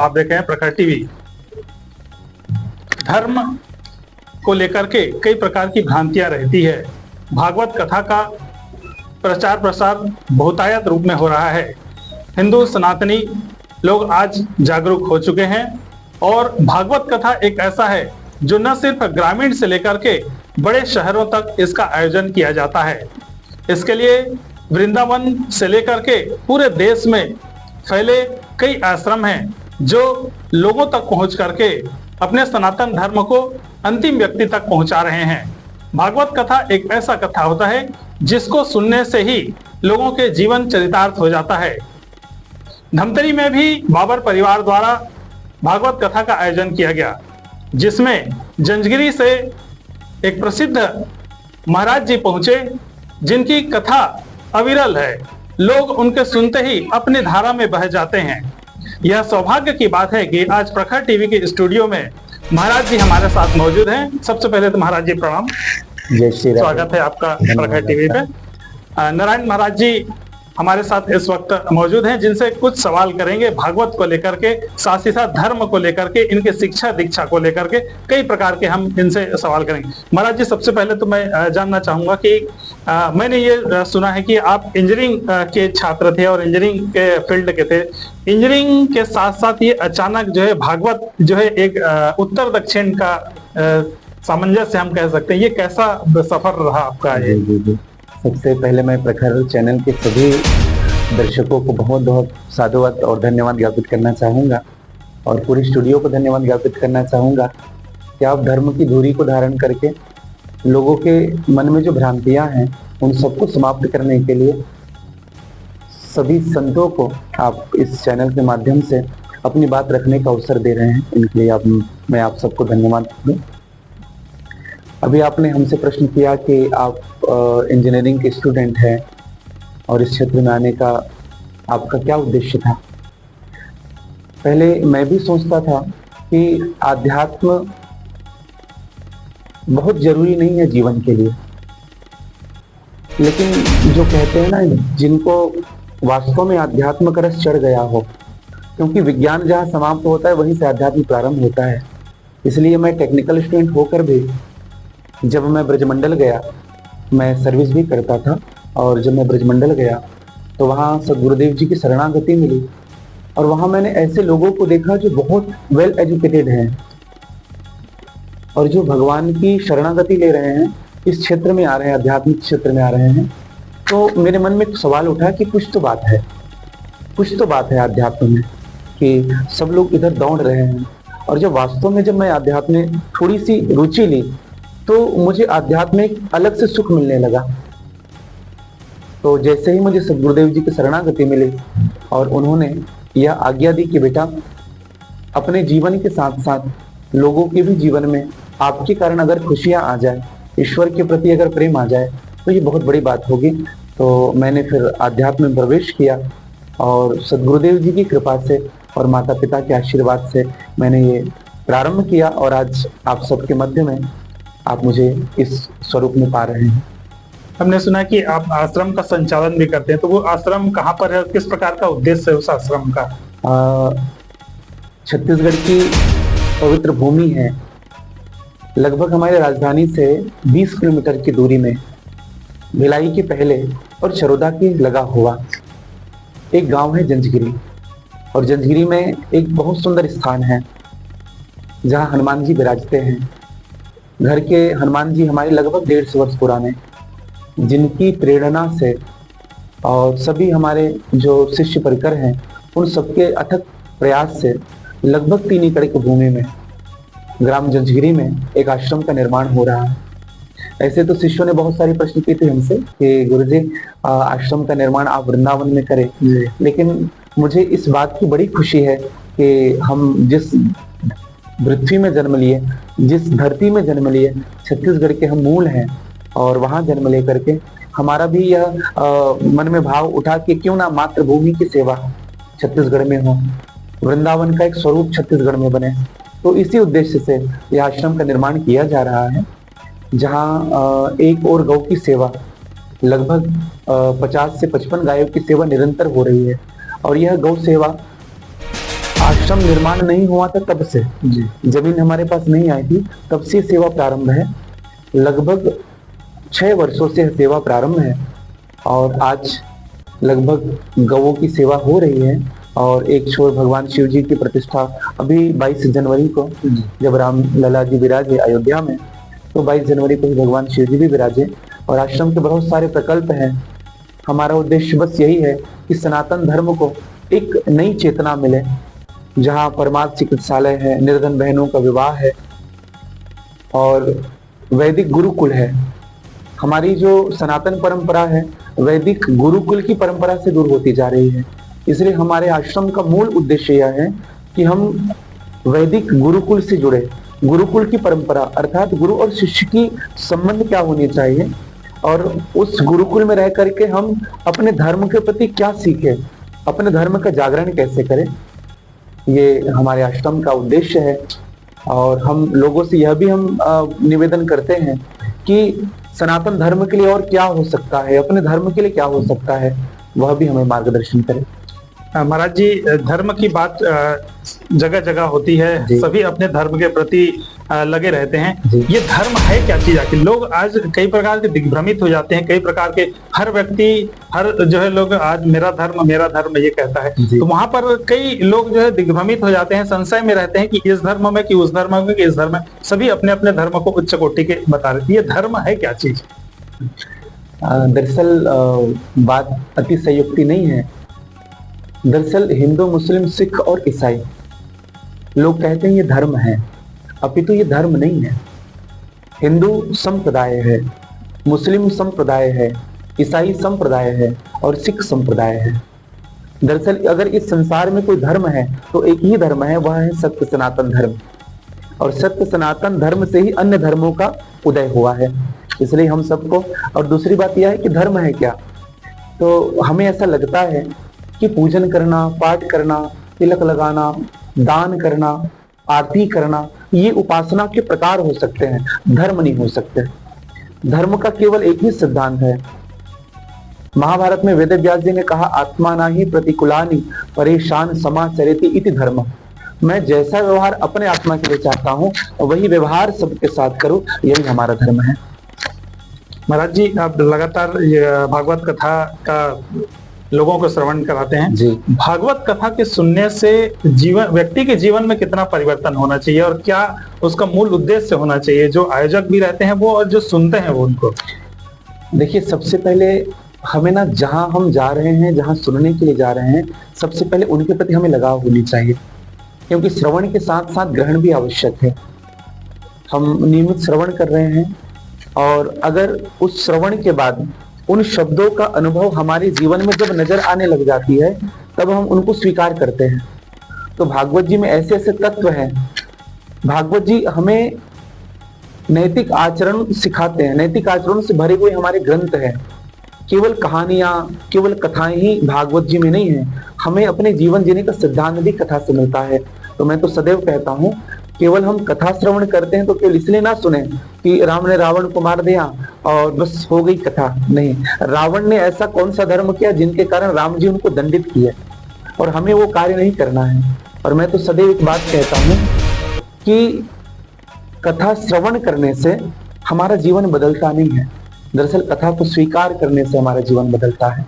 आप देख रहे हैं प्रखर टीवी। धर्म को लेकर के कई प्रकार की भ्रांतियां रहती है। भागवत कथा का प्रचार प्रसार बहुतायत रूप में हो रहा है। हिंदू सनातनी लोग आज जागरूक हो चुके हैं और भागवत कथा एक ऐसा है जो न सिर्फ ग्रामीण से लेकर के बड़े शहरों तक इसका आयोजन किया जाता है। इसके लिए वृंदावन से लेकर के पूरे देश में फैले कई आश्रम हैं जो लोगों तक पहुंच करके अपने सनातन धर्म को अंतिम व्यक्ति तक पहुंचा रहे हैं। भागवत कथा एक ऐसा कथा होता है जिसको सुनने से ही लोगों के जीवन चरितार्थ हो जाता है। धमतरी में भी बाबर परिवार द्वारा भागवत कथा का आयोजन किया गया, जिसमें जंजगिरी से एक प्रसिद्ध महाराज जी पहुंचे, जिनकी कथा अविरल है। लोग उनके सुनते ही अपनी धारा में बह जाते हैं। यह सौभाग्य की बात है कि आज प्रखर टीवी के स्टूडियो में महाराज जी हमारे साथ मौजूद हैं। सबसे पहले तो महाराज जी प्रणाम, जय श्री राम। स्वागत है आपका प्रखर टीवी पे। नारायण महाराज जी हमारे साथ इस वक्त मौजूद हैं, जिनसे कुछ सवाल करेंगे भागवत को लेकर के, साथ ही साथ धर्म को लेकर के, इनके शिक्षा दीक्षा को लेकर के कई प्रकार के हम इनसे सवाल करेंगे। महाराज जी, सबसे पहले तो मैं जानना चाहूंगा कि मैंने ये सुना है कि आप इंजीनियरिंग के छात्र थे और इंजीनियरिंग के फील्ड के थे। इंजीनियरिंग के साथ साथ ये अचानक जो है भागवत जो है एक उत्तर दक्षिण का सामंजस्य हम कह सकते हैं, ये कैसा सफर रहा आपका? ये सबसे पहले मैं प्रखर चैनल के सभी दर्शकों को बहुत बहुत साधुवाद और धन्यवाद ज्ञापित करना चाहूँगा, और पूरे स्टूडियो को धन्यवाद ज्ञापित करना चाहूँगा कि आप धर्म की धुरी को धारण करके लोगों के मन में जो भ्रांतियाँ हैं उन सबको समाप्त करने के लिए सभी संतों को आप इस चैनल के माध्यम से अपनी बात रखने का अवसर दे रहे हैं। इनके लिए मैं आप सबको धन्यवाद दूँ। अभी आपने हमसे प्रश्न किया कि आप इंजीनियरिंग के स्टूडेंट हैं और इस क्षेत्र में आने का आपका क्या उद्देश्य था। पहले मैं भी सोचता था कि आध्यात्म बहुत जरूरी नहीं है जीवन के लिए, लेकिन जो कहते हैं ना, जिनको वास्तव में आध्यात्म का रस चढ़ गया हो, क्योंकि विज्ञान जहाँ समाप्त होता है वहीं से आध्यात्म प्रारंभ होता है। इसलिए मैं टेक्निकल स्टूडेंट होकर भी जब मैं ब्रजमंडल गया, मैं सर्विस भी करता था, और जब मैं ब्रजमंडल गया तो वहाँ सदगुरुदेव जी की शरणागति मिली, और वहाँ मैंने ऐसे लोगों को देखा जो बहुत वेल एजुकेटेड हैं और जो भगवान की शरणागति ले रहे हैं, इस क्षेत्र में आ रहे हैं, आध्यात्मिक क्षेत्र में आ रहे हैं। तो मेरे मन में एक सवाल उठा कि कुछ तो बात है, कुछ तो बात है आध्यात्म में कि सब लोग इधर दौड़ रहे हैं। और जब वास्तव में जब मैं आध्यात्म में थोड़ी सी रुचि ली तो मुझे आध्यात्म में एक अलग से सुख मिलने लगा। तो जैसे ही मुझे सदगुरुदेव जी की शरणागति मिली और उन्होंने यह आज्ञा दी कि बेटा, अपने जीवन के साथ साथ लोगों के भी जीवन में आपके कारण अगर खुशियां आ जाए, ईश्वर के प्रति अगर प्रेम आ जाए, तो ये बहुत बड़ी बात होगी। तो मैंने फिर आध्यात्म में प्रवेश किया और सदगुरुदेव जी की कृपा से और माता पिता के आशीर्वाद से मैंने ये प्रारंभ किया, और आज आप सबके मध्य में आप मुझे इस स्वरूप में पा रहे हैं। हमने सुना कि आप आश्रम का संचालन भी करते हैं, तो वो आश्रम कहाँ पर है, किस प्रकार का उद्देश्य है उस आश्रम का? छत्तीसगढ़ की पवित्र भूमि है, लगभग हमारे राजधानी से 20 किलोमीटर की दूरी में, भिलाई के पहले और चरोदा के लगा हुआ एक गांव है जंजगिरी। और जंजगिरी में एक बहुत सुंदर स्थान है जहां हनुमान जी विराजते हैं। घर के हनुमान जी हमारे लगभग 150 वर्ष पुराने, जिनकी प्रेरणा से और सभी हमारे जो शिष्य परिकर हैं उन सबके अथक प्रयास से लगभग 3 एकड़ की भूमि में ग्राम जंजगिरी में एक आश्रम का निर्माण हो रहा है। ऐसे तो शिष्यों ने बहुत सारे प्रश्न किए थे हमसे कि गुरुजी, आश्रम का निर्माण आप वृंदावन में करें, लेकिन मुझे इस बात की बड़ी खुशी है कि हम जिस पृथ्वी में जन्म लिए, जिस धरती में जन्म लिए, छत्तीसगढ़ के हम मूल हैं, और वहां जन्म लेकर के हमारा भी यह मन में भाव उठा कि क्यों ना मातृभूमि की सेवा छत्तीसगढ़ में हो, वृंदावन का एक स्वरूप छत्तीसगढ़ में बने। तो इसी उद्देश्य से यह आश्रम का निर्माण किया जा रहा है, जहाँ एक और गौ की सेवा, लगभग 50 से 55 गायों की सेवा निरंतर हो रही है। और यह गौ सेवा आश्रम निर्माण नहीं हुआ था तब से, जी जमीन हमारे पास नहीं आई थी तब से सेवा प्रारंभ है। लगभग 6 वर्षों से सेवा प्रारंभ है और आज लगभग गवों की सेवा हो रही है। और एक छोर भगवान शिव जी की प्रतिष्ठा अभी 22 जनवरी को, जब राम लला जी विराजे अयोध्या में, तो 22 जनवरी को ही भगवान शिव जी भी विराजे। और आश्रम के बहुत सारे प्रकल्प हैं। हमारा उद्देश्य बस यही है कि सनातन धर्म को एक नई चेतना मिले, जहाँ परमार्थ चिकित्सालय है, निर्धन बहनों का विवाह है और वैदिक गुरुकुल है। हमारी जो सनातन परंपरा है वैदिक गुरुकुल की परंपरा से दूर होती जा रही है। इसलिए हमारे आश्रम का मूल उद्देश्य यह है कि हम वैदिक गुरुकुल से जुड़े। गुरुकुल की परंपरा अर्थात गुरु और शिष्य की संबंध क्या होनी चाहिए और उस गुरुकुल में रह करके हम अपने धर्म के प्रति क्या सीखें, अपने धर्म का जागरण कैसे करें, ये हमारे आश्रम का उद्देश्य है। और हम लोगों से यह भी हम निवेदन करते हैं कि सनातन धर्म के लिए और क्या हो सकता है, अपने धर्म के लिए क्या हो सकता है, वह भी हमें मार्गदर्शन करें। महाराज जी, धर्म की बात जगह जगह होती है, सभी अपने धर्म के प्रति लगे रहते हैं। ये धर्म है क्या चीज? आखिर लोग आज कई प्रकार के दिग्भ्रमित हो जाते हैं, कई प्रकार के हर व्यक्ति हर जो है लोग आज मेरा धर्म ये कहता है, तो वहां पर कई लोग जो है दिग्भ्रमित हो जाते हैं, संशय में रहते हैं कि इस धर्म में कि उस धर्म में कि इस धर्म में, सभी अपने अपने धर्म को उच्च कोटि के बता रहे हैं। ये धर्म है क्या चीज? दरअसल बात अति संयुक्ति नहीं है। दरअसल हिंदू, मुस्लिम, सिख और ईसाई लोग कहते हैं ये धर्म है, अपितु ये धर्म नहीं है। हिंदू संप्रदाय है, मुस्लिम संप्रदाय है, ईसाई संप्रदाय है और सिख संप्रदाय है। दरअसल अगर इस संसार में कोई धर्म है तो एक ही धर्म है, वह है सत्य सनातन धर्म। और सत्य सनातन धर्म से ही अन्य धर्मों का उदय हुआ है। इसलिए हम सबको, और दूसरी बात यह है कि धर्म है क्या, तो हमें ऐसा लगता है कि पूजन करना, पाठ करना, तिलक लगाना, दान करना, आरती करना, ये उपासना के प्रकार हो सकते हैं, धर्म नहीं हो सकते। धर्म का केवल एक ही सिद्धांत है। महाभारत में वेद व्यास जी ने कहा, आत्माना ही प्रतिकूलानि परेशान समाचरेति इति धर्म। मैं जैसा व्यवहार अपने आत्मा के लिए चाहता हूँ वही व्यवहार सबके साथ करूँ, यही हमारा धर्म है। महाराज जी, आप लगातार भागवत कथा का लोगों को श्रवण कराते हैं जी। भागवत कथा के सुनने से व्यक्ति के जीवन में कितना परिवर्तन होना चाहिए और क्या उसका मूल उद्देश्य होना चाहिए, जो आयोजक भी रहते हैं वो और जो सुनते हैं वो उनको? देखिए, सबसे पहले हमें ना, जहां हम जा रहे हैं, जहां सुनने के लिए जा रहे हैं, सबसे पहले उनके प्रति हमें लगाव होनी चाहिए, क्योंकि श्रवण के साथ साथ ग्रहण भी आवश्यक है। हम नियमित श्रवण कर रहे हैं और अगर उस श्रवण के बाद उन शब्दों का अनुभव हमारे जीवन में जब नजर आने लग जाती है तब हम उनको स्वीकार करते हैं। तो भागवत जी में ऐसे ऐसे तत्व हैं। भागवत जी हमें नैतिक आचरण सिखाते हैं, नैतिक आचरण से भरे हुए हमारे ग्रंथ हैं। केवल कहानियां, केवल कथाएं ही भागवत जी में नहीं है, हमें अपने जीवन जीने का सिद्धांत भी कथा से मिलता है। तो मैं तो सदैव कहता हूँ, केवल हम कथा श्रवण करते हैं तो केवल इसलिए ना सुने कि राम ने रावण को मार दिया और बस हो गई कथा। नहीं, रावण ने ऐसा कौन सा धर्म किया जिनके कारण राम जी उनको दंडित किए, और हमें वो कार्य नहीं करना है। और मैं तो सदैव एक बात कहता हूँ कि कथा श्रवण करने से हमारा जीवन बदलता नहीं है, दरअसल कथा को स्वीकार करने से हमारा जीवन बदलता है।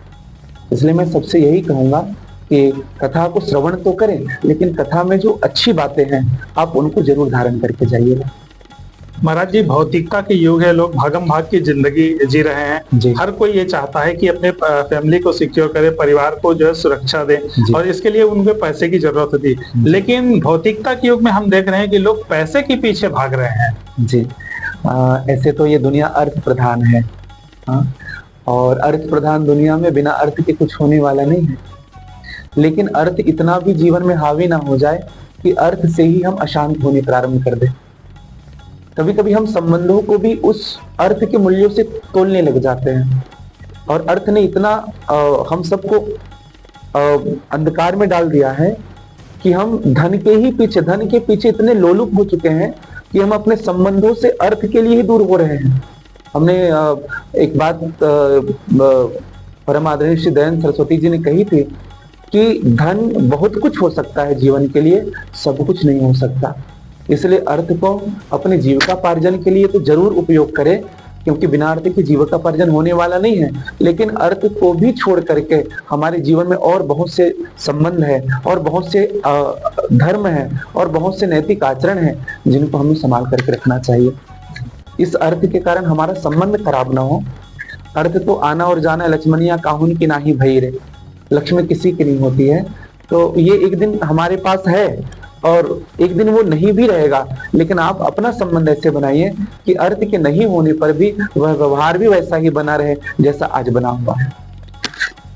इसलिए मैं सबसे यही कहूंगा कि कथा को श्रवण तो करें, लेकिन कथा में जो अच्छी बातें हैं आप उनको जरूर धारण करके जाइएगा। महाराज जी, भौतिकता के युग है, लोग भागम भाग की जिंदगी जी रहे हैं। हर कोई ये चाहता है कि अपने फैमिली को सिक्योर करे, परिवार को जो है सुरक्षा दे, और इसके लिए उनको पैसे की जरूरत होती है। लेकिन भौतिकता के युग में हम देख रहे हैं कि लोग पैसे के पीछे भाग रहे हैं। जी, ऐसे तो ये दुनिया अर्थ प्रधान है, और अर्थ प्रधान दुनिया में बिना अर्थ के कुछ होने वाला नहीं है। लेकिन अर्थ इतना भी जीवन में हावी ना हो जाए कि अर्थ से ही हम अशांत होने प्रारंभ कर दें। कभी कभी हम संबंधों को भी उस अर्थ के मूल्यों से तोलने लग जाते हैं, और अर्थ ने इतना हम सबको अंधकार में डाल दिया है कि हम धन के पीछे इतने लोलुप हो चुके हैं कि हम अपने संबंधों से अर्थ के लिए ही दूर हो रहे हैं। हमने एक बात परम आदरणीय श्री दयानंद सरस्वती जी ने कही थी कि धन बहुत कुछ हो सकता है जीवन के लिए, सब कुछ नहीं हो सकता। इसलिए अर्थ को अपने जीविकापार्जन के लिए तो जरूर उपयोग करें, क्योंकि बिना अर्थ के जीविकापार्जन होने वाला नहीं है। लेकिन अर्थ को भी छोड़ करके हमारे जीवन में और बहुत से संबंध है, और बहुत से धर्म है, और बहुत से नैतिक आचरण है जिनको हमें संभाल करके रखना चाहिए। इस अर्थ के कारण हमारा संबंध खराब ना हो। अर्थ तो आना और जाना, लक्ष्मणिया काहुन की नाही भई रे, लक्ष्मी किसी की नहीं होती है। तो ये एक दिन हमारे पास है और एक दिन वो नहीं भी रहेगा, लेकिन आप अपना संबंध ऐसे बनाइए कि अर्थ के नहीं होने पर भी वह व्यवहार भी वैसा ही बना रहे जैसा आज बना हुआ है।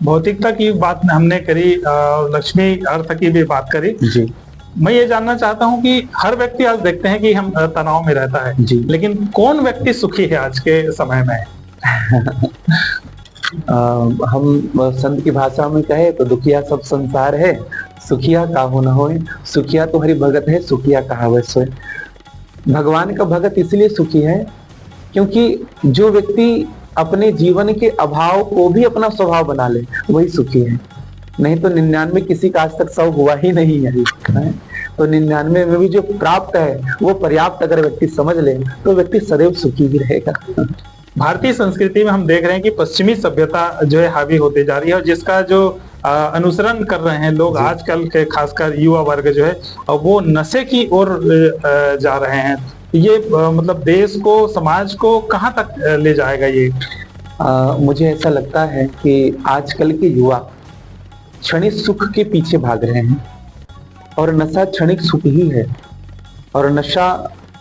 भौतिकता की बात हमने करी, लक्ष्मी अर्थ की भी बात करी जी। मैं ये जानना चाहता हूँ कि हर व्यक्ति आज देखते हैं कि हम तनाव में रहता है जी। लेकिन कौन व्यक्ति सुखी है आज के समय में? हम संत की भाषा में कहे तो दुखिया सब संसार है, सुखिया काहू न होए, सुखिया तो हरि भगत है, सुखिया कहावत सोए। भगवान का भगत इसलिए सुखी है क्योंकि जो व्यक्ति अपने जीवन के अभाव को भी अपना स्वभाव बना ले वही सुखी है। नहीं तो 99 किसी का आज तक 100 हुआ ही नहीं है। तो 99 में भी जो प्राप्त है वो पर्याप्त अगर व्यक्ति समझ ले तो व्यक्ति सदैव सुखी ही रहेगा। भारतीय संस्कृति में हम देख रहे हैं कि पश्चिमी सभ्यता जो है हावी होते जा रही है और जिसका जो अनुसरण कर रहे हैं लोग आजकल के, खासकर युवा वर्ग जो है वो नशे की ओर जा रहे हैं। ये मतलब देश को, समाज को कहाँ तक ले जाएगा ये? मुझे ऐसा लगता है कि आजकल के युवा क्षणिक सुख के पीछे भाग रहे हैं और नशा क्षणिक सुख ही है। और नशा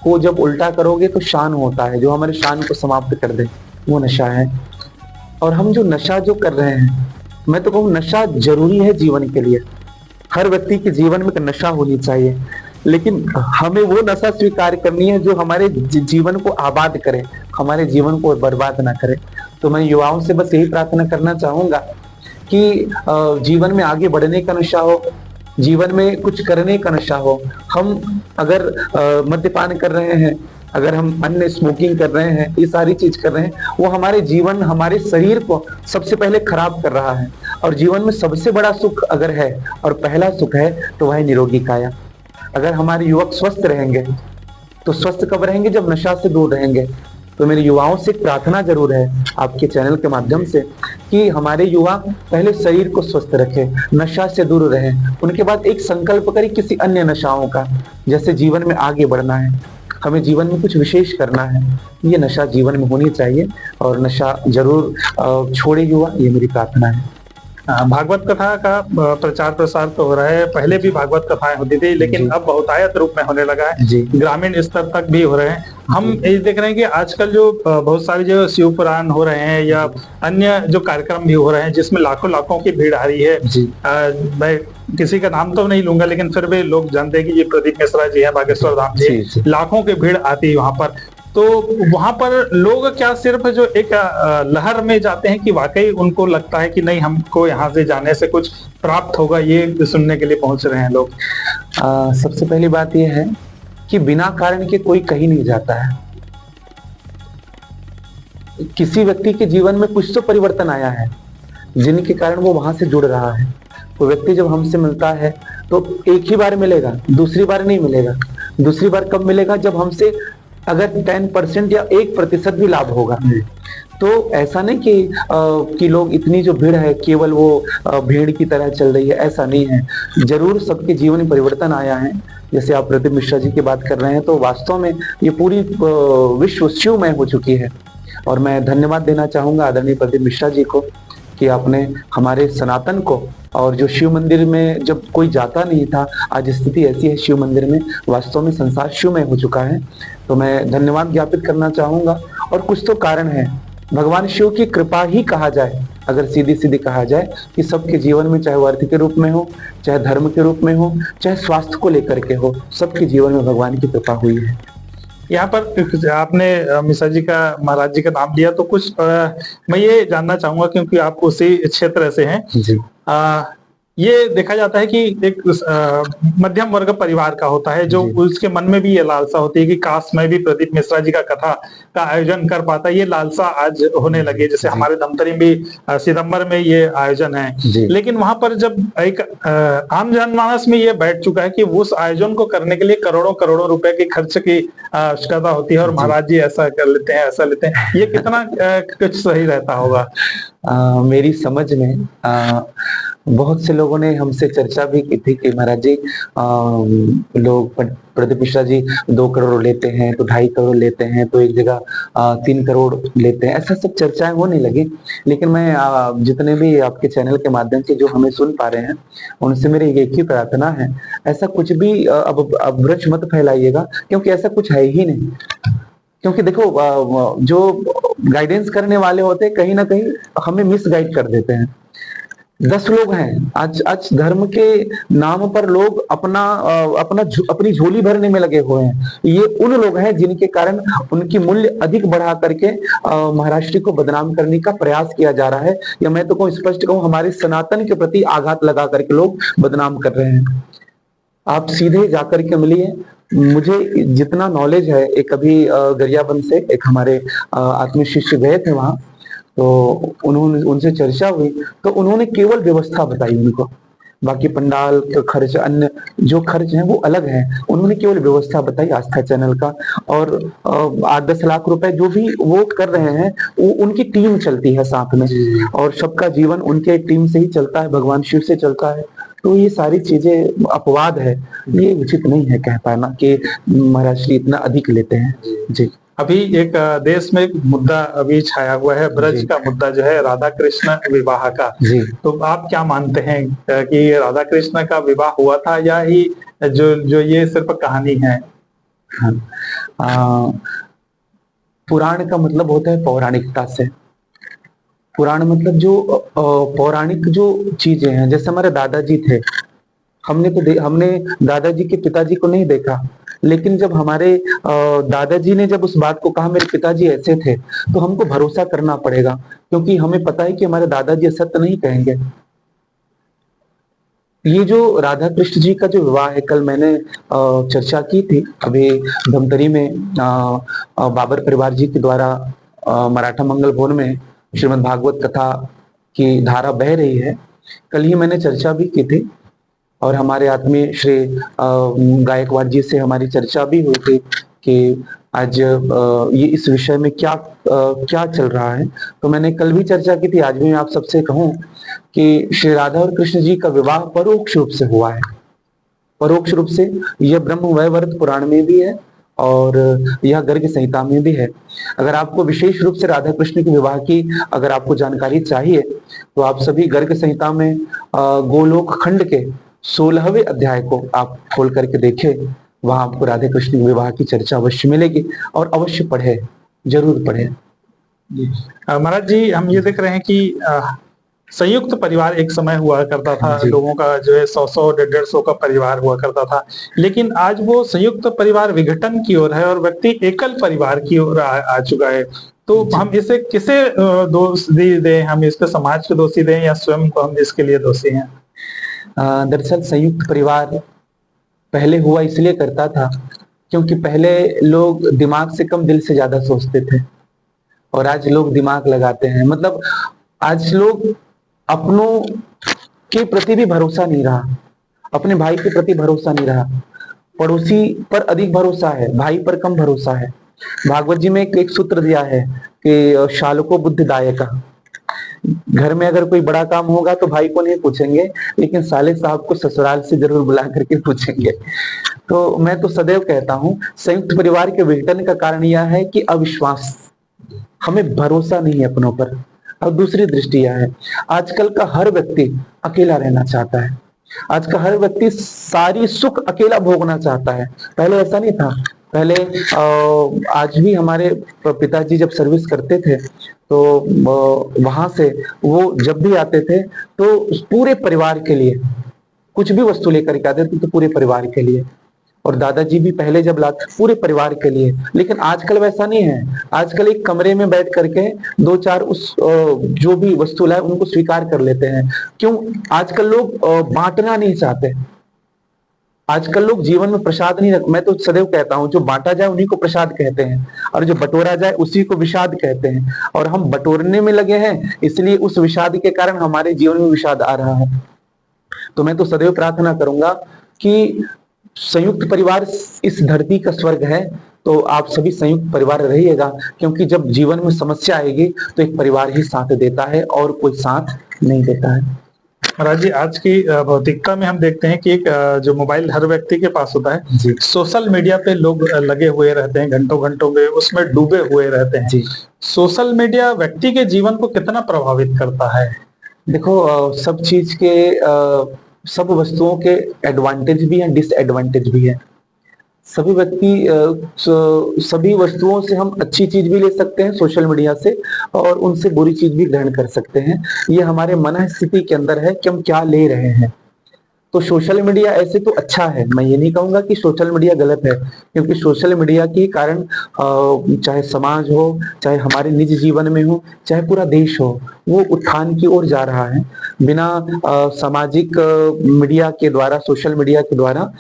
को जब उल्टा करोगे तो शान होता है, जो हमारे शान को समाप्त कर दे वो नशा है। और हम जो नशा जो कर रहे हैं, मैं तो कहूँ नशा जरूरी है जीवन के लिए। हर व्यक्ति के जीवन में नशा होनी चाहिए, लेकिन हमें वो नशा स्वीकार करनी है जो हमारे जीवन को आबाद करे, हमारे जीवन को बर्बाद ना करे। तो मैं युवाओं से बस यही प्रार्थना करना चाहूंगा कि जीवन में आगे बढ़ने का नशा हो, जीवन में कुछ करने का नशा हो। हम अगर मद्यपान कर रहे हैं, अगर हम अन्य स्मोकिंग कर रहे हैं, ये सारी चीज कर रहे हैं, वो हमारे जीवन, हमारे शरीर को सबसे पहले खराब कर रहा है। और जीवन में सबसे बड़ा सुख अगर है और पहला सुख है तो वह है निरोगी काया। अगर हमारे युवक स्वस्थ रहेंगे तो स्वस्थ कब रहेंगे? जब नशा से दूर रहेंगे। तो मेरे युवाओं से प्रार्थना जरूर है आपके चैनल के माध्यम से कि हमारे युवा पहले शरीर को स्वस्थ रखें, नशा से दूर रहें, उनके बाद एक संकल्प करें किसी अन्य नशाओं का। जैसे जीवन में आगे बढ़ना है, हमें जीवन में कुछ विशेष करना है, ये नशा जीवन में होनी चाहिए और नशा जरूर छोड़े युवा, ये मेरी प्रार्थना है। भागवत कथा का प्रचार प्रसार तो हो रहा है, पहले भी भागवत कथाएं होती थी लेकिन अब बहुतायत रूप में होने लगा है, ग्रामीण स्तर तक भी हो रहे हैं। हम ये देख रहे हैं कि आजकल जो बहुत सारे जो शिव पुराण हो रहे हैं या अन्य जो कार्यक्रम भी हो रहे हैं जिसमें लाखों लाखों की भीड़ आ रही है। मैं किसी का नाम तो नहीं लूंगा लेकिन फिर भी लोग जानते हैं कि ये प्रदीप मिश्रा जी है, बागेश्वर धाम जी, लाखों की भीड़ आती है वहां पर। तो वहां पर लोग क्या सिर्फ जो एक लहर में जाते हैं कि वाकई उनको लगता है कि नहीं हमको यहाँ से जाने से कुछ प्राप्त होगा, ये सुनने के लिए पहुंच रहे हैं लोग? सबसे पहली बात यह है कि बिना कारण के कोई कहीं नहीं जाता है। किसी व्यक्ति के जीवन में कुछ तो परिवर्तन आया है जिनके कारण वो वहां से जुड़ रहा है। वो व्यक्ति जब हमसे मिलता है तो एक ही बार मिलेगा, दूसरी बार नहीं मिलेगा। दूसरी बार कब मिलेगा? जब हमसे अगर 10% या 1% भी लाभ होगा। तो ऐसा नहीं कि लोग इतनी जो भीड़ है केवल वो भीड़ की तरह चल रही है, ऐसा नहीं है। जरूर सबके जीवन में परिवर्तन आया है। जैसे आप प्रदीप मिश्रा जी की बात कर रहे हैं तो वास्तव में ये पूरी विश्व शिवमय हो चुकी है। और मैं धन्यवाद देना चाहूंगा आदरणीय प्रदीप मिश्रा जी को कि आपने हमारे सनातन को, और जो शिव मंदिर में जब कोई जाता नहीं था, आज स्थिति ऐसी है शिव मंदिर में, वास्तव में संसार शिवमय हो चुका है। तो मैं धन्यवाद ज्ञापित करना चाहूंगा। और कुछ तो कारण है, भगवान शिव की कृपा ही कहा जाए, अगर सीधी सीधी कहा जाए कि सबके जीवन में, चाहे वो अर्थ के रूप में हो, चाहे धर्म के रूप में हो, चाहे स्वास्थ्य को लेकर के हो, सबके जीवन में भगवान की कृपा हुई है। यहाँ पर आपने मिश्रा जी का, महाराज जी का नाम लिया तो कुछ मैं ये जानना चाहूंगा क्योंकि आप उसी क्षेत्र से हैं जी। ये देखा जाता है कि एक मध्यम वर्ग परिवार का होता है, जो जी। उसके मन में भी ये लालसा होती है कि काश मैं भी प्रदीप मिश्रा जी का कथा का आयोजन कर पाता। ये लालसा आज होने लगी, जैसे जी। हमारे धमतरी में भी सितंबर में ये आयोजन है। जी। लेकिन वहां पर जब एक आम जनमानस में ये बैठ चुका है कि उस आयोजन को करने के लिए करोड़ों करोड़ों रुपए के खर्च की आवश्यकता होती है, और जी। महाराज जी ऐसा कर लेते हैं, ऐसा लेते हैं, ये कितना कुछ सही रहता होगा? मेरी समझ में बहुत से लोगों ने हमसे चर्चा भी की थी कि महाराज जी लोग प्रदीप मिश्रा जी 2 करोड़ लेते हैं, तो 2.5 करोड़ लेते हैं, तो एक जगह 3 करोड़ लेते हैं, ऐसा सब चर्चाएं होने लगी। लेकिन मैं जितने भी आपके चैनल के माध्यम से जो हमें सुन पा रहे हैं, उनसे मेरी एक ही प्रार्थना है, ऐसा कुछ भी अब ब्रज मत फैलाइएगा, क्योंकि ऐसा कुछ है ही नहीं। क्योंकि देखो जो गाइडेंस करने वाले होते हैं कहीं ना कहीं हमें मिस गाइड कर देते हैं। 10 लोग हैं, आज धर्म के नाम पर लोग अपनी झोली भरने में लगे हुए हैं। ये उन लोग हैं जिनके कारण उनकी मूल्य अधिक बढ़ा करके महाराष्ट्र को बदनाम करने का प्रयास किया जा रहा है, या मैं तो कहूँ स्पष्ट कहूँ हमारे सनातन के प्रति आघात लगा करके लोग बदनाम कर रहे हैं। आप सीधे जाकर के मिलिए। मुझे जितना नॉलेज है, एक अभी गरियाबंद से एक हमारे आत्मीय शिष्य गए थे वहां, तो उन्होंने उनसे चर्चा हुई, तो उन्होंने केवल व्यवस्था बताई उनको, बाकी पंडाल का खर्च अन्य जो खर्च है वो अलग है। उन्होंने केवल व्यवस्था बताई आस्था चैनल का, और 8-10 लाख रुपए जो भी वो कर रहे हैं वो उनकी टीम चलती है साथ में, और सबका जीवन उनके टीम से ही चलता है, भगवान शिव से चलता है। तो ये सारी चीजें अपवाद है, ये उचित नहीं है कह पाना कि महाराष्ट्र इतना अधिक लेते हैं। जी। अभी एक देश में एक मुद्दा अभी छाया हुआ है, ब्रज जी। का मुद्दा जो है, राधा कृष्ण विवाह का। जी। तो आप क्या मानते हैं कि राधा कृष्ण का विवाह हुआ था, या ही जो जो ये सिर्फ कहानी है? हाँ। पुराण का मतलब होता है पौराणिकता से। पुराण मतलब जो पौराणिक जो चीजें हैं, जैसे हमारे दादाजी थे, हमने दादाजी के पिताजी को नहीं देखा, लेकिन जब हमारे दादाजी ने जब उस बात को कहा मेरे पिताजी ऐसे थे, तो हमको भरोसा करना पड़ेगा, क्योंकि हमें पता है कि हमारे दादाजी सत्य नहीं कहेंगे। ये जो राधा कृष्ण जी का जो विवाह है, कल मैंने चर्चा की थी अभी धमतरी में बाबर परिवार जी के द्वारा मराठा मंगल भवन में श्रीमद् भागवत कथा की धारा बह रही है। कल ही मैंने चर्चा भी की थी, और हमारे आत्मीय श्री गायकवाड़ जी से हमारी चर्चा भी हुई थी कि आज ये इस विषय में क्या चल रहा है। तो मैंने कल भी चर्चा की थी, आज भी मैं आप सबसे कहूं कि श्री राधा और कृष्ण जी का विवाह परोक्ष रूप से हुआ है। परोक्ष रूप से यह ब्रह्म वैवर्त पुराण में भी है, और यह गर्ग संहिता में भी है। अगर आपको विशेष रूप से राधा कृष्ण के विवाह की अगर आपको जानकारी चाहिए, तो आप सभी गर्ग संहिता में गोलोक खंड के 16वें अध्याय को आप खोल करके देखें, वहां आपको राधे कृष्ण के विवाह की चर्चा अवश्य मिलेगी, और अवश्य पढ़े, जरूर पढ़े। महाराज जी, हम ये देख रहे हैं कि संयुक्त परिवार एक समय हुआ करता था, लोगों का जो है 100-100, 150-150 का परिवार हुआ करता था। लेकिन आज वो संयुक्त परिवार विघटन की ओर है, और व्यक्ति एकल परिवार की ओर आ चुका है। तो हम इसे किसे दोषी दें? हम इसके समाज के दोषी दें, या स्वयं को हम इसके लिए दोषी हैं? दरअसल संयुक्त परिवार पहले हुआ इसलिए करता था क्योंकि पहले लोग दिमाग से कम दिल से ज्यादा सोचते थे, और आज लोग दिमाग लगाते हैं। मतलब आज लोग अपनों के प्रति भी भरोसा नहीं रहा, अपने भाई के प्रति भरोसा नहीं रहा, पड़ोसी पर अधिक भरोसा है, भाई पर कम भरोसा है। भागवत जी में एक सूत्र दिया है कि शालको बुद्धिदायक। घर में अगर कोई बड़ा काम होगा तो भाई को नहीं पूछेंगे, लेकिन साले साहब को ससुराल से जरूर बुला करके पूछेंगे। तो मैं तो सदैव कहता हूं संयुक्त परिवार के विघटन का कारण यह है कि अविश्वास, हमें भरोसा नहीं है अपनों पर। और दूसरी दृष्टि यह है, आजकल का हर व्यक्ति अकेला रहना चाहता है। आज का हर व्यक्ति सारी सुख अकेला भोगना चाहता है। पहले ऐसा नहीं था। पहले आज भी हमारे पिताजी जब सर्विस करते थे, तो वहां से वो जब भी आते थे तो पूरे परिवार के लिए कुछ भी वस्तु लेकर के आते थे, तो पूरे परिवार के लिए। और दादाजी भी पहले जब लाते पूरे परिवार के लिए, लेकिन आजकल वैसा नहीं है। आजकल एक कमरे में बैठ करके दो चार उस जो भी वस्तु लाए उनको स्वीकार कर लेते हैं। क्यों? आजकल लोग बांटना नहीं चाहते। आजकल लोग जीवन में प्रसाद नहीं रख, मैं तो सदैव कहता हूं जो बांटा जाए उन्हीं को प्रसाद कहते हैं, और जो बटोरा जाए उसी को विषाद कहते हैं। और हम बटोरने में लगे हैं, इसलिए उस विषाद के कारण हमारे जीवन में विषाद आ रहा है। तो मैं तो सदैव प्रार्थना करूंगा कि संयुक्त परिवार इस धरती का स्वर्ग है, तो आप सभी संयुक्त परिवार रहिएगा, क्योंकि जब जीवन में समस्या आएगी तो एक परिवार ही साथ देता है और कोई साथ नहीं देता है। महाराज जी, आज की भौतिकता में हम देखते हैं कि एक जो मोबाइल हर व्यक्ति के पास होता है जी। सोशल मीडिया पे लोग लगे हुए रहते हैं, घंटों घंटों में उसमें डूबे हुए रहते हैं। जी। सोशल मीडिया व्यक्ति के जीवन को कितना प्रभावित करता है? देखो, सब चीज के सब वस्तुओं के एडवांटेज भी हैं, डिसएडवांटेज भी है। सभी व्यक्ति सभी वस्तुओं से हम अच्छी चीज भी ले सकते हैं सोशल मीडिया से, और उनसे बुरी चीज भी ग्रहण कर सकते हैं। ये हमारे मन स्थिति के अंदर है कि हम क्या ले रहे हैं। तो सोशल मीडिया ऐसे तो अच्छा है, मैं ये नहीं कहूंगा कि सोशल मीडिया गलत है, क्योंकि सोशल मीडिया के कारण चाहे समाज हो, चाहे हमारे निजी जीवन में हो, चाहे पूरा देश हो, वो उत्थान की ओर जा रहा है। बिना सामाजिक मीडिया के द्वारा, सोशल मीडिया के द्वारा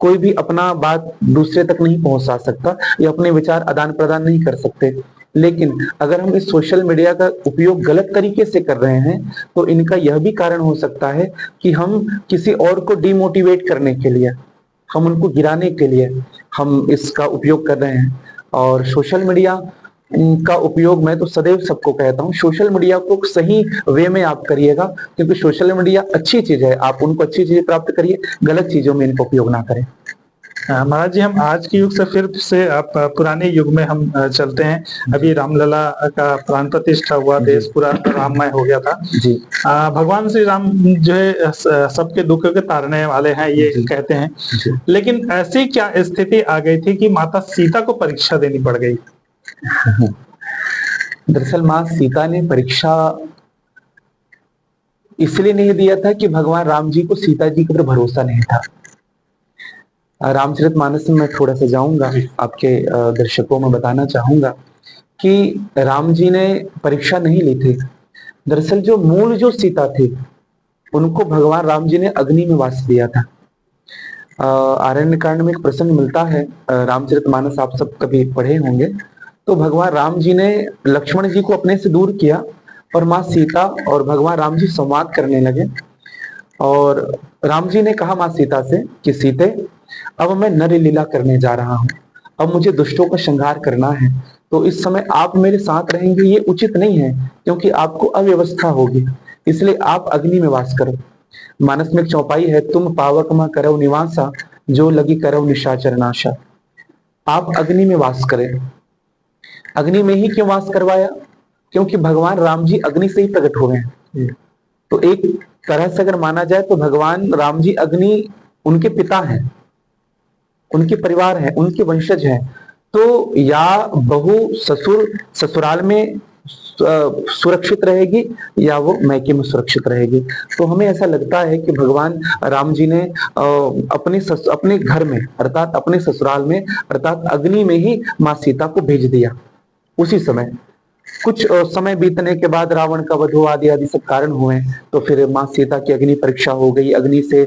कोई भी अपना बात दूसरे तक नहीं पहुंचा सकता या अपने विचार आदान प्रदान नहीं कर सकते। लेकिन अगर हम इस सोशल मीडिया का उपयोग गलत तरीके से कर रहे हैं, तो इनका यह भी कारण हो सकता है कि हम किसी और को डिमोटिवेट करने के लिए, हम उनको गिराने के लिए हम इसका उपयोग कर रहे हैं। और सोशल मीडिया का उपयोग मैं तो सदैव सबको कहता हूँ, सोशल मीडिया को सही वे में आप करिएगा, क्योंकि सोशल मीडिया अच्छी चीज है, आप उनको अच्छी चीजें प्राप्त करिए, गलत चीजों में इनका उपयोग ना करें। महाराज जी, हम आज के युग से फिर से आप पुराने युग में हम चलते हैं। अभी रामलला का प्राण प्रतिष्ठा हुआ, देश पूरा राममय हो गया था जी। भगवान श्री राम जो है सबके दुखों के तारने वाले हैं, ये कहते हैं। लेकिन ऐसी क्या स्थिति आ गई थी कि माता सीता को परीक्षा देनी पड़ गई? दरअसल माँ सीता ने परीक्षा इसलिए नहीं दिया था कि भगवान राम जी को सीता जी के ऊपर भरोसा नहीं था। रामचरितमानस में मैं थोड़ा सा जाऊंगा, आपके दर्शकों में बताना चाहूंगा कि राम जी ने परीक्षा नहीं ली थी। दरअसल जो मूल जो सीता थी उनको भगवान राम जी ने अग्नि में वास दिया था। आरण्य कांड में एक प्रसंग मिलता है, रामचरितमानस आप सब कभी पढ़े होंगे। तो भगवान राम जी ने लक्ष्मण जी को अपने से दूर किया और माँ सीता और भगवान राम जी संवाद करने लगे। और राम जी ने कहा माँ सीता से कि सीते, अब मैं नर लीला करने जा रहा हूं, अब मुझे दुष्टों का संहार करना है, तो इस समय आप मेरे साथ रहेंगे ये उचित नहीं है, क्योंकि आपको अव्यवस्था होगी, इसलिए आप अग्नि में वास करो। मानस में एक चौपाई है, तुम पावक में करो निवासा, जो लगी करो निशाचर नाशा। आप अग्नि में वास करें। अग्नि में ही क्यों वास करवाया? क्योंकि भगवान राम जी अग्नि से ही प्रकट हो गए हैं। तो एक तरह से अगर माना जाए तो भगवान राम जी अग्नि उनके पिता हैं, उनके परिवार है, उनके वंशज हैं। तो या बहू ससुराल में सुरक्षित रहेगी या वो मैके में सुरक्षित रहेगी। तो हमें ऐसा लगता है कि भगवान राम जी ने अपने घर में अर्थात अपने ससुराल में अर्थात अग्नि में ही माँ सीता को भेज दिया। उसी समय कुछ समय बीतने के बाद रावण का वध आदि आदि सब कारण हुए, तो फिर माँ सीता की अग्नि परीक्षा हो गई, अग्नि से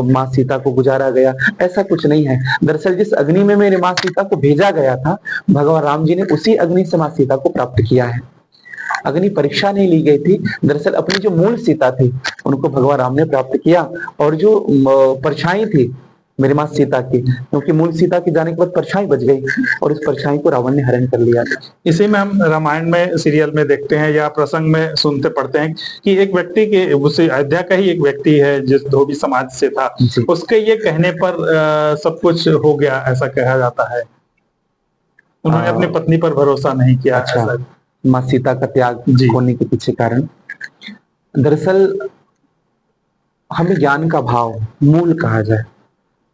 माँ सीता को गुजारा गया। ऐसा कुछ नहीं है। दरअसल जिस अग्नि में मेरे माँ सीता को भेजा गया था, भगवान राम जी ने उसी अग्नि से माँ सीता को प्राप्त किया है। अग्नि परीक्षा नहीं ली गई थी। दरअसल अपनी जो मूल सीता थी उनको भगवान राम ने प्राप्त किया, और जो परछाई थी मेरी माँ सीता की, क्योंकि मूल सीता के जाने के बाद परछाई बच गई और इस परछाई को रावण ने हरण कर लिया था। इसी में हम रामायण में सीरियल में देखते हैं या प्रसंग में सुनते पढ़ते हैं कि एक व्यक्ति के, उसे अयोध्या का ही एक व्यक्ति है जिस धोबी समाज से था, उसके ये कहने पर सब कुछ हो गया, ऐसा कहा जाता है। उन्होंने अपनी पत्नी पर भरोसा नहीं किया। अच्छा, माँ सीता का त्याग होने के पीछे कारण दरअसल हमें ज्ञान का भाव मूल कहा जाए।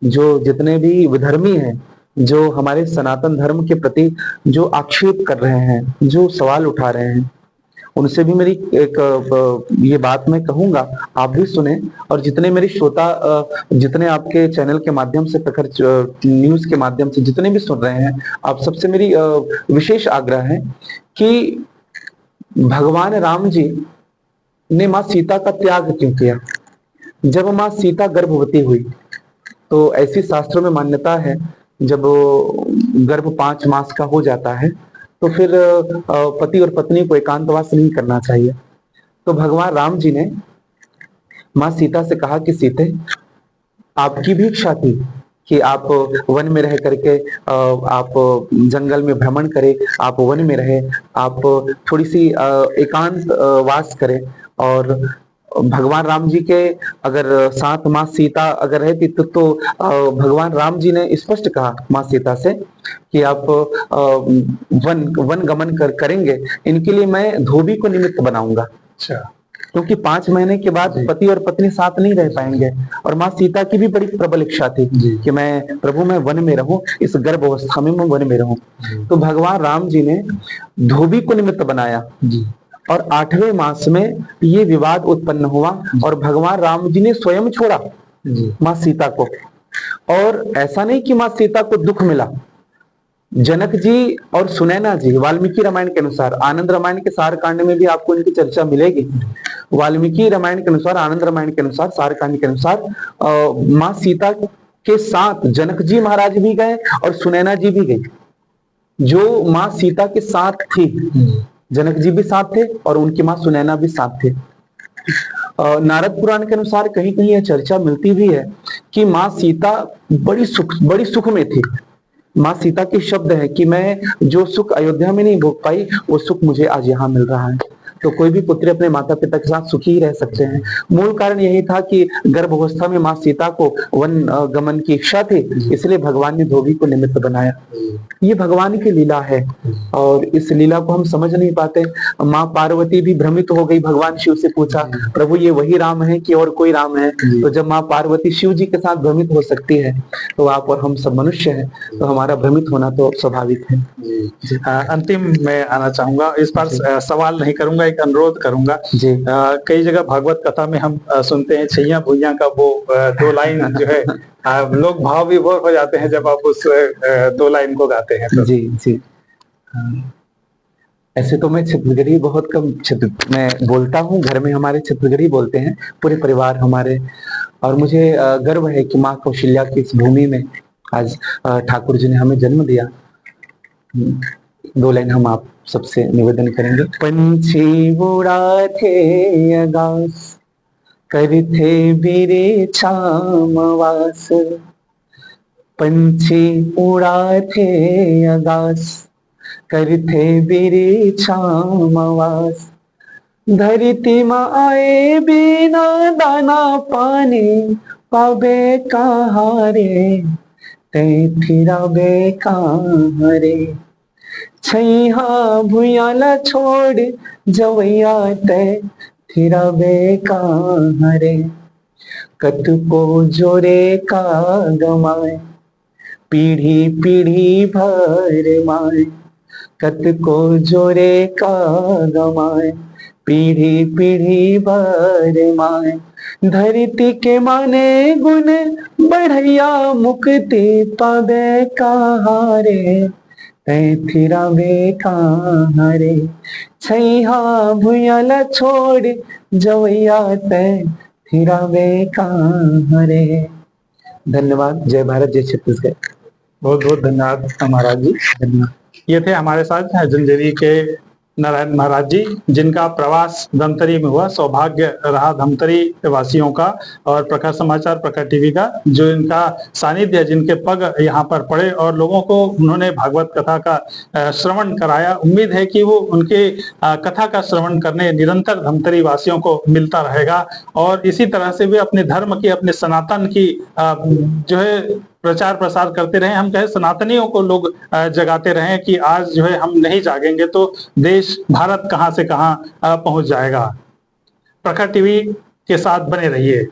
जो जितने भी विधर्मी हैं, जो हमारे सनातन धर्म के प्रति जो आक्षेप कर रहे हैं, जो सवाल उठा रहे हैं, उनसे भी मेरी एक ये बात मैं कहूंगा, आप भी सुने, और जितने मेरे श्रोता जितने आपके चैनल के माध्यम से, प्रखर न्यूज के माध्यम से जितने भी सुन रहे हैं, आप सबसे मेरी विशेष आग्रह है कि भगवान राम जी ने माँ सीता का त्याग क्यों किया। जब माँ सीता गर्भवती हुई तो ऐसी शास्त्रों में मान्यता है, जब गर्भ 5 मास का हो जाता है तो फिर पति और पत्नी को एकांतवास नहीं करना चाहिए। तो भगवान राम जी ने माँ सीता से कहा कि सीते, आपकी भी इच्छा थी कि आप वन में रह करके आप जंगल में भ्रमण करें, आप वन में रहे, आप थोड़ी सी एकांत वास करें। और भगवान राम जी के अगर साथ माँ सीता अगर रहती तो भगवान राम जी ने स्पष्ट कहा माँ सीता से कि आप वन गमन करेंगे, इनके लिए मैं धोबी को निमित्त बनाऊंगा। अच्छा। क्योंकि 5 महीने के बाद पति और पत्नी साथ नहीं रह पाएंगे, और माँ सीता की भी बड़ी प्रबल इच्छा थी कि मैं प्रभु मैं वन में रहूं, इस गर्भ अवस्था में मैं वन में रहूं। तो भगवान राम जी ने धोबी को निमित्त बनाया और 8वें मास में ये विवाद उत्पन्न हुआ और भगवान राम जी ने स्वयं छोड़ा माँ सीता को। और ऐसा नहीं कि माँ सीता को दुख मिला, जनक जी और सुनैना जी वाल्मीकि रामायण के अनुसार, आनंद रामायण के सार कांड में भी आपको इनकी चर्चा मिलेगी। वाल्मीकि रामायण के अनुसार, आनंद रामायण के अनुसार, सार कांड के अनुसार माँ सीता के साथ जनक जी महाराज भी गए और सुनैना जी भी गई, जो माँ सीता के साथ थी। जनक जी भी साथ थे और उनकी माँ सुनैना भी साथ थे। नारद पुराण के अनुसार कहीं कहीं यह चर्चा मिलती भी है कि माँ सीता बड़ी सुख में थी। माँ सीता के शब्द है कि मैं जो सुख अयोध्या में नहीं भोग पाई वो सुख मुझे आज यहाँ मिल रहा है। तो कोई भी पुत्री अपने माता पिता के साथ सुखी ही रह सकते हैं। मूल कारण यही था कि गर्भावस्था में माँ सीता को वन गमन की इच्छा थी, इसलिए भगवान ने धोबी को निमित्त बनाया। ये भगवान की लीला है और इस लीला को हम समझ नहीं पाते। माँ पार्वती भी भ्रमित हो गई, भगवान शिव से पूछा प्रभु ये वही राम है कि और कोई राम है। तो जब माँ पार्वती शिव जी के साथ भ्रमित हो सकती है तो आप और हम सब मनुष्य हैं, तो हमारा भ्रमित होना तो स्वाभाविक है। अंतिम मैं आना चाहूंगा इस पर, सवाल नहीं करूंगा, एक अनुरोध करूंगा जी। कई जगह भागवत कथा में हम सुनते हैं छैया भुइया का वो 2 लाइन जो है लोग भाव विभोर हो जाते हैं जब आप उस 2 लाइन को गाते हैं तो। जी जी। ऐसे तो मैं छत्तीसगढ़ी बहुत कम मैं बोलता हूँ, घर में हमारे छत्तीसगढ़ी बोलते हैं पूरे परिवार हमारे, और मुझे गर्व है कि माँ कौशल्या की इस भूमि में आज ठाकुर जी ने हमें जन्म दिया। 2 लाइन हम आप सबसे निवेदन करेंगे। पंछी उड़ाते आकाश करते बिरे छामवास, पंछी उड़ाते आकाश करते बिरे छामवास, धरती माँ आए बिना दाना पानी पावे कहाँ रे, तै फिरावे कहाँ रे, छैया भुयाला छोड़ जवैया तै फिरावे कहाँ रे, कतको जोरे का गमाए पीढ़ी पीढ़ी भर माए, कतको जोरे का गमाए पीढ़ी पीढ़ी भर माए, धरती के माने गुण बढ़ैया मुक्ति पावे कहाँ रे, तै फिरावे कहाँ रे, छैया भुयाला छोड़ जवैया तै फिरावे कहाँ रे। धन्यवाद। जय भारत, जय छत्तीसगढ़। बहुत बहुत धन्यवाद महाराज जी। धन्यवाद। ये थे हमारे साथ जंजेरी के नारायण महाराज जी, जिनका प्रवास धमतरी में हुआ। सौभाग्य रहा धमतरी वासियों का और प्रखर समाचार, प्रखर टीवी का, जो इनका सानिध्य, जिनके पग यहाँ पर पड़े और लोगों को उन्होंने भागवत कथा का श्रवण कराया। उम्मीद है कि वो उनके कथा का श्रवण करने निरंतर धमतरी वासियों को मिलता रहेगा और इसी तरह से वे अपने धर्म की, अपने सनातन की जो है प्रचार प्रसार करते रहे। हम कहें सनातनियों को लोग जगाते रहे कि आज जो है हम नहीं जागेंगे तो देश, भारत कहां से कहां पहुंच जाएगा। प्रखर टीवी के साथ बने रहिए।